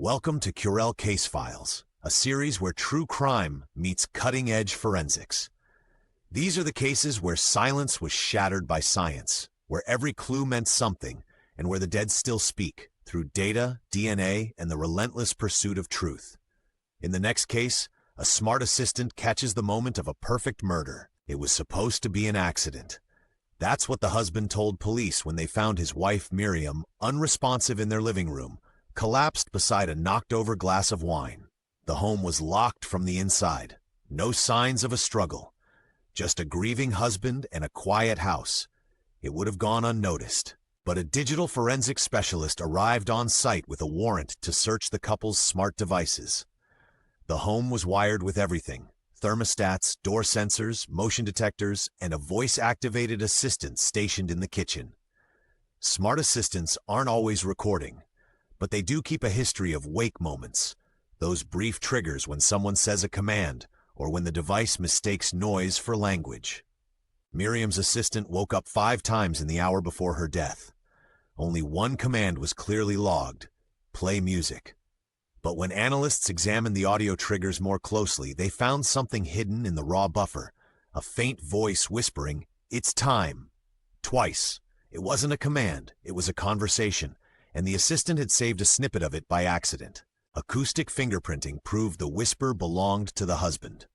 Welcome to Curell Case Files, a series where true crime meets cutting-edge forensics. These are the cases where silence was shattered by science, where every clue meant something, and where the dead still speak, through data, DNA, and the relentless pursuit of truth. In the next case, a smart assistant catches the moment of a perfect murder. It was supposed to be an accident. That's what the husband told police when they found his wife, Miriam, unresponsive in their living room, collapsed beside a knocked-over glass of wine. The home was locked from the inside. No signs of a struggle. Just a grieving husband and a quiet house. It would have gone unnoticed. But a digital forensics specialist arrived on site with a warrant to search the couple's smart devices. The home was wired with everything: thermostats, door sensors, motion detectors, and a voice-activated assistant stationed in the kitchen. Smart assistants aren't always recording, but they do keep a history of wake moments, those brief triggers when someone says a command or when the device mistakes noise for language. Miriam's assistant woke up 5 times in the hour before her death. Only one command was clearly logged: play music. But when analysts examined the audio triggers more closely, they found something hidden in the raw buffer, a faint voice whispering, "It's time." Twice. It wasn't a command, it was a conversation, and the assistant had saved a snippet of it by accident. Acoustic fingerprinting proved the whisper belonged to the husband.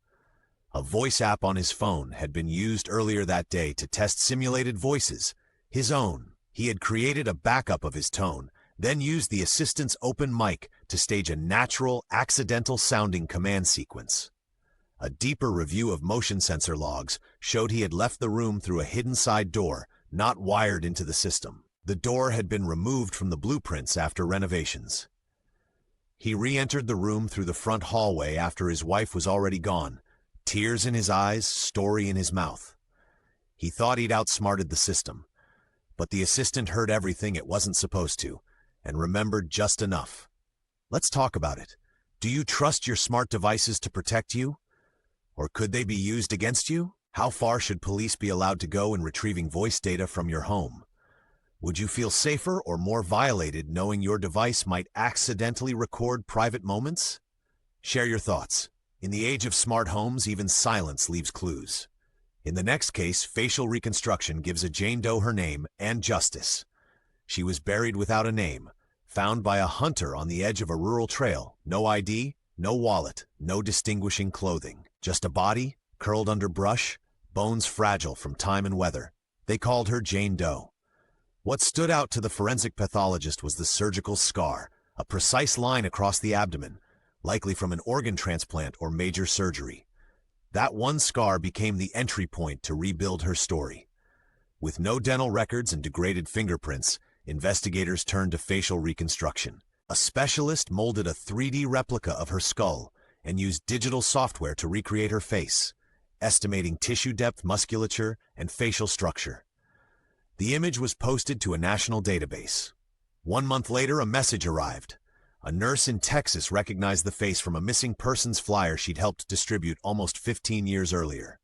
A voice app on his phone had been used earlier that day to test simulated voices, his own. He had created a backup of his tone, then used the assistant's open mic to stage a natural, accidental-sounding command sequence. A deeper review of motion sensor logs showed he had left the room through a hidden side door, not wired into the system. The door had been removed from the blueprints after renovations. He re-entered the room through the front hallway after his wife was already gone, tears in his eyes, story in his mouth. He thought he'd outsmarted the system, but the assistant heard everything it wasn't supposed to, and remembered just enough. Let's talk about it. Do you trust your smart devices to protect you? Or could they be used against you? How far should police be allowed to go in retrieving voice data from your home? Would you feel safer or more violated knowing your device might accidentally record private moments? Share your thoughts. In the age of smart homes, even silence leaves clues. In the next case, facial reconstruction gives a Jane Doe her name and justice. She was buried without a name, found by a hunter on the edge of a rural trail. No ID, no wallet, no distinguishing clothing. Just a body, curled under brush, bones fragile from time and weather. They called her Jane Doe. What stood out to the forensic pathologist was the surgical scar, a precise line across the abdomen, likely from an organ transplant or major surgery. That one scar became the entry point to rebuild her story. With no dental records and degraded fingerprints, investigators turned to facial reconstruction. A specialist molded a 3D replica of her skull and used digital software to recreate her face, estimating tissue depth, musculature, and facial structure. The image was posted to a national database. 1 month later, a message arrived. A nurse in Texas recognized the face from a missing persons flyer she'd helped distribute almost 15 years earlier.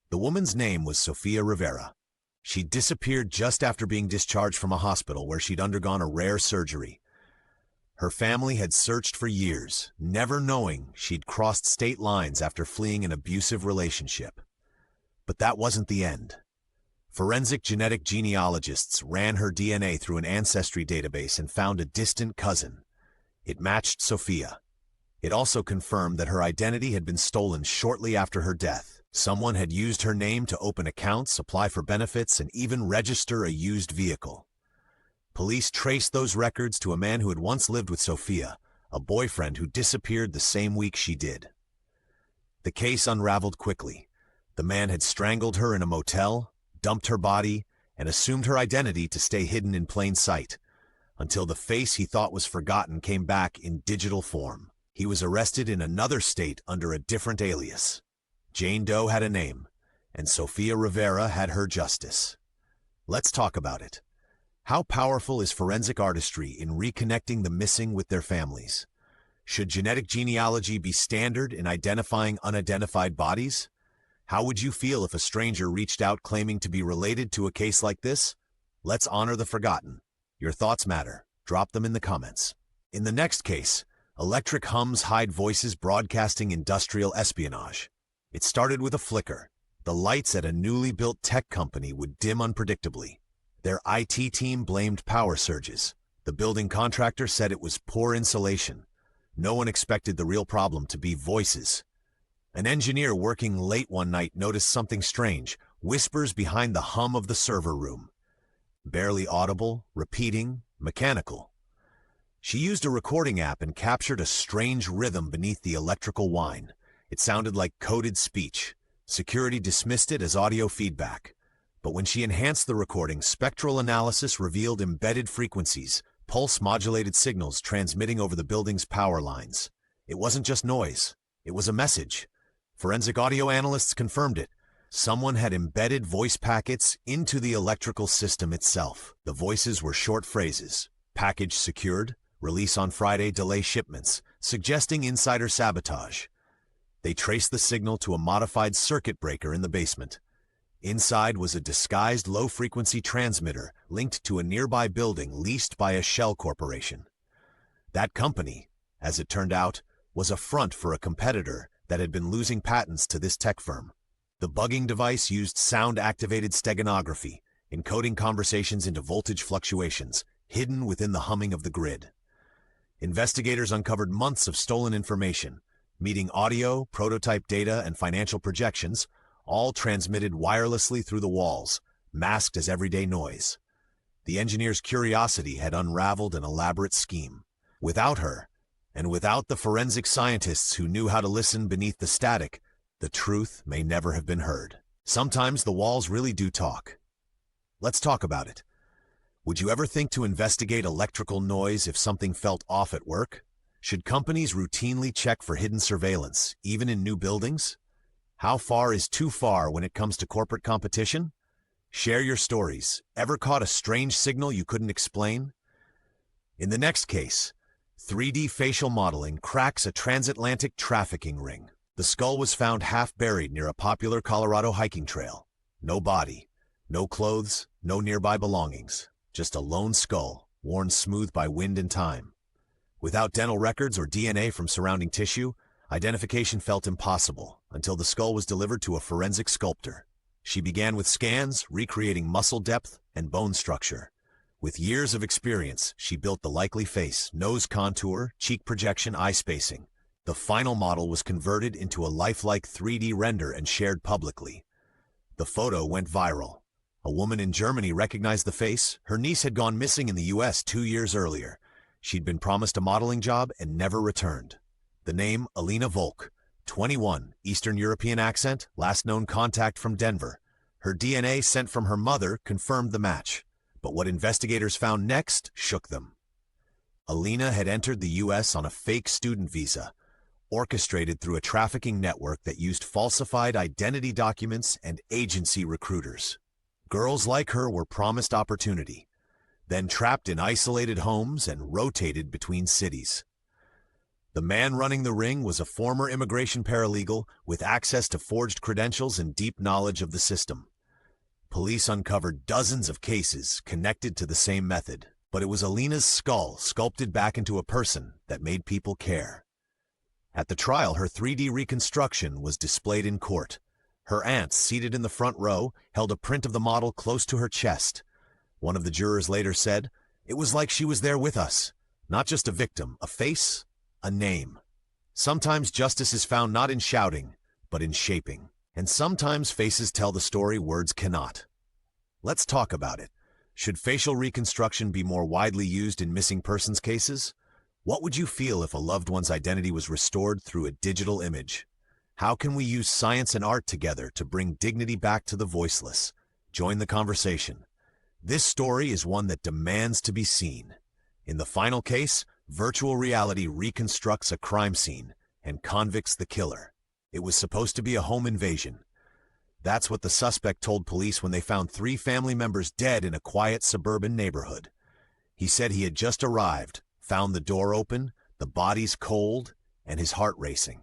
The woman's name was Sofia Rivera. She'd disappeared just after being discharged from a hospital where she'd undergone a rare surgery. Her family had searched for years, never knowing she'd crossed state lines after fleeing an abusive relationship. But that wasn't the end. Forensic genetic genealogists ran her DNA through an ancestry database and found a distant cousin. It matched Sofia. It also confirmed that her identity had been stolen shortly after her death. Someone had used her name to open accounts, apply for benefits, and even register a used vehicle. Police traced those records to a man who had once lived with Sofia, a boyfriend who disappeared the same week she did. The case unraveled quickly. The man had strangled her in a motel, dumped her body, and assumed her identity to stay hidden in plain sight, until the face he thought was forgotten came back in digital form. He was arrested in another state under a different alias. Jane Doe had a name, and Sofia Rivera had her justice. Let's talk about it. How powerful is forensic artistry in reconnecting the missing with their families? Should genetic genealogy be standard in identifying unidentified bodies? How would you feel if a stranger reached out claiming to be related to a case like this? Let's honor the forgotten. Your thoughts matter. Drop them in the comments. In the next case, Electric hums hide voices broadcasting industrial espionage. It started with a flicker. The lights at a newly built tech company would dim unpredictably. Their IT team blamed power surges. The building contractor said it was poor insulation. No one expected the real problem to be voices. An engineer working late one night noticed something strange, whispers behind the hum of the server room. Barely audible, repeating, mechanical. She used a recording app and captured a strange rhythm beneath the electrical whine. It sounded like coded speech. Security dismissed it as audio feedback. But when she enhanced the recording, spectral analysis revealed embedded frequencies, pulse-modulated signals transmitting over the building's power lines. It wasn't just noise. It was a message. Forensic audio analysts confirmed it. Someone had embedded voice packets into the electrical system itself. The voices were short phrases. Package secured. Release on Friday, delay shipments, suggesting insider sabotage. They traced the signal to a modified circuit breaker in the basement. Inside was a disguised low-frequency transmitter linked to a nearby building leased by a shell corporation. That company, as it turned out, was a front for a competitor that had been losing patents to this tech firm. The bugging device used sound-activated steganography, encoding conversations into voltage fluctuations, hidden within the humming of the grid. Investigators uncovered months of stolen information, meeting audio, prototype data, and financial projections, all transmitted wirelessly through the walls, masked as everyday noise. The engineer's curiosity had unraveled an elaborate scheme. Without her, and without the forensic scientists who knew how to listen beneath the static, the truth may never have been heard. Sometimes the walls really do talk. Let's talk about it. Would you ever think to investigate electrical noise if something felt off at work? Should companies routinely check for hidden surveillance, even in new buildings? How far is too far when it comes to corporate competition? Share your stories. Ever caught a strange signal you couldn't explain? In the next case, 3D facial modeling cracks a transatlantic trafficking ring. The skull was found half buried near a popular Colorado hiking trail. No body, no clothes, no nearby belongings. Just a lone skull, worn smooth by wind and time. Without dental records or DNA from surrounding tissue, identification felt impossible until the skull was delivered to a forensic sculptor. She began with scans, recreating muscle depth and bone structure. With years of experience, she built the likely face, nose contour, cheek projection, eye spacing. The final model was converted into a lifelike 3D render and shared publicly. The photo went viral. A woman in Germany recognized the face. Her niece had gone missing in the US 2 years earlier. She'd been promised a modeling job and never returned. The name, Alina Volk, 21, Eastern European accent, last known contact from Denver. Her DNA sent from her mother confirmed the match. But what investigators found next shook them. Alina had entered the US on a fake student visa, orchestrated through a trafficking network that used falsified identity documents and agency recruiters. Girls like her were promised opportunity, then trapped in isolated homes and rotated between cities. The man running the ring was a former immigration paralegal with access to forged credentials and deep knowledge of the system. Police uncovered dozens of cases connected to the same method, but it was Alina's skull sculpted back into a person that made people care. At the trial, her 3D reconstruction was displayed in court. Her aunt, seated in the front row, held a print of the model close to her chest. One of the jurors later said, "It was like she was there with us. Not just a victim, a face, a name." Sometimes justice is found not in shouting, but in shaping. And sometimes faces tell the story words cannot. Let's talk about it. Should facial reconstruction be more widely used in missing persons cases? What would you feel if a loved one's identity was restored through a digital image? How can we use science and art together to bring dignity back to the voiceless? Join the conversation. This story is one that demands to be seen. In the final case, virtual reality reconstructs a crime scene and convicts the killer. It was supposed to be a home invasion. That's what the suspect told police when they found 3 family members dead in a quiet suburban neighborhood. He said he had just arrived, found the door open, the bodies cold, and his heart racing.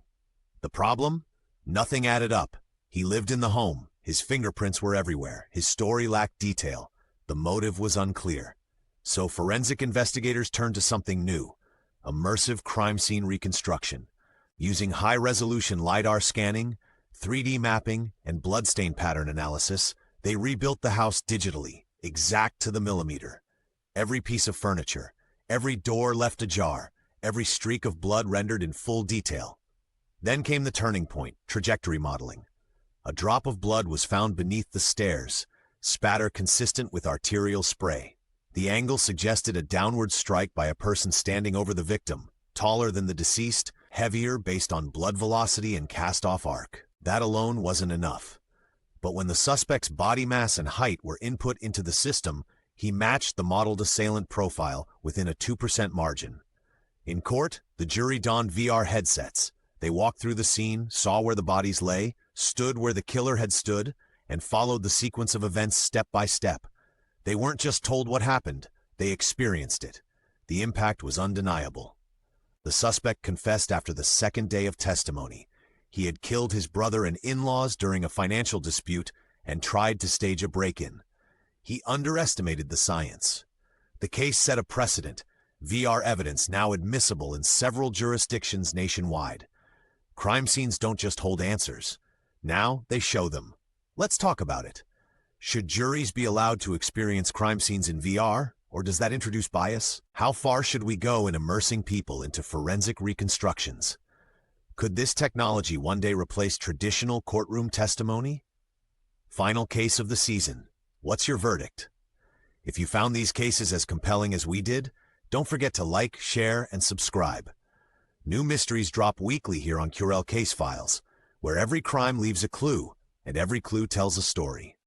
The problem? Nothing added up. He lived in the home. His fingerprints were everywhere. His story lacked detail. The motive was unclear. So forensic investigators turned to something new, immersive crime scene reconstruction. Using high-resolution LiDAR scanning, 3D mapping, and bloodstain pattern analysis, they rebuilt the house digitally, exact to the millimeter. Every piece of furniture, every door left ajar, every streak of blood rendered in full detail. Then came the turning point, trajectory modeling. A drop of blood was found beneath the stairs, spatter consistent with arterial spray. The angle suggested a downward strike by a person standing over the victim, taller than the deceased, heavier based on blood velocity and cast-off arc. That alone wasn't enough. But when the suspect's body mass and height were input into the system, he matched the modeled assailant profile within a 2% margin. In court, the jury donned VR headsets. They walked through the scene, saw where the bodies lay, stood where the killer had stood, and followed the sequence of events step by step. They weren't just told what happened, they experienced it. The impact was undeniable. The suspect confessed after the second day of testimony. He had killed his brother and in-laws during a financial dispute and tried to stage a break-in. He underestimated the science. The case set a precedent, VR evidence now admissible in several jurisdictions nationwide. Crime scenes don't just hold answers. Now they show them. Let's talk about it. Should juries be allowed to experience crime scenes in VR, or does that introduce bias? How far should we go in immersing people into forensic reconstructions? Could this technology one day replace traditional courtroom testimony? Final case of the season. What's your verdict? If you found these cases as compelling as we did, don't forget to like, share, and subscribe. New mysteries drop weekly here on Curell Case Files, where every crime leaves a clue, and every clue tells a story.